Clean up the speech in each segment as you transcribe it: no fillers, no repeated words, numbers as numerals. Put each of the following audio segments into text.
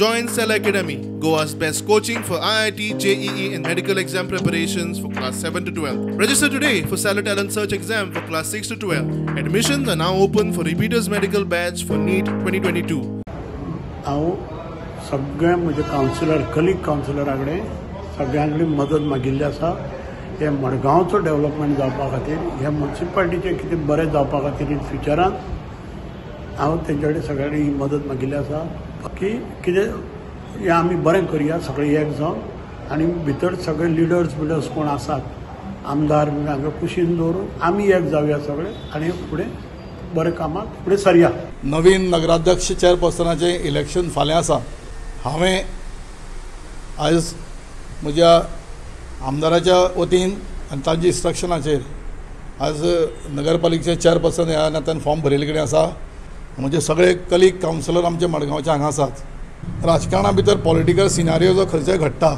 Join Cell Academy, Goa's best coaching for IIT, JEE and medical exam preparations for class 7 to 12. Register today for Cell Talent Search exam for class 6 to 12. Admissions are now open for repeaters medical batch for NEET 2022. हांव सगळ्या म्हजे councillor colleague कावन्सिलरा कडेन सगळ्यां कडेन मदत मागिल्ली आसा हे मडगांवचो development जावपा खातीर ह्या म्युनिसिपालिटीचें कितें बरें जावपा खातीर इन फ्युचरान हांव तेंचे कडेन सगळ्या कडेन ही मदत मागिल्ली आसा की कितें हें आमी बरें करया सगळें एक जावन आनी भितर सगळे लिडर्स कोण आसात आमदार हांगा कुशीन दवरून आमी एक जावया सगळे आनी फुडें बरें कामाक फुडें सरया. नवीन नगराध्यक्ष चेअरपर्सनाचें इलेक्शन फाल्यां आसा. हांवें आयज म्हज्या आमदाराच्या वतीन आनी तांच्या इन्स्ट्रक्शनाचेर आज नगरपालिकेचे चेअरपर्सन ह्या नात्यान फॉर्म भरिल्ले कडेन आसा. म्हणजे सगळे कलीग कावन्सिलर आमचे मडगांवचे हांगा आसात. राजकारणा भितर पॉलिटिकल सिनारियो जो खंयचोय घडटा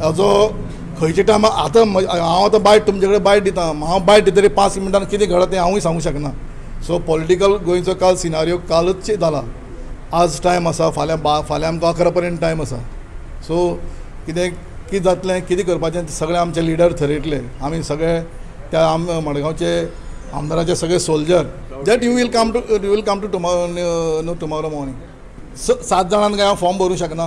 हाजो खंयच्या टायमार हांव आतां बायट तुमचे कडेन बायट दिता. हांव बायट दितरी 5 मिनटान कितें घडत तें हांवूय सांगूंक शकना. सो पॉलिटिकल गोंयचो काल सिनारियो कालच जाला. आज टायम आसा, फाल्यां आमकां 11 पर्यंत टायम आसा. सो कितें जातलें कितें करपाचें तें सगळे आमचे लिडर थरयतले. आमी सगळे त्या मडगांवचे आमदाराचे सगळे soldier that you will come to tomorrow morning. 7 जाणांक हांव फॉर्म भरूंक शकना.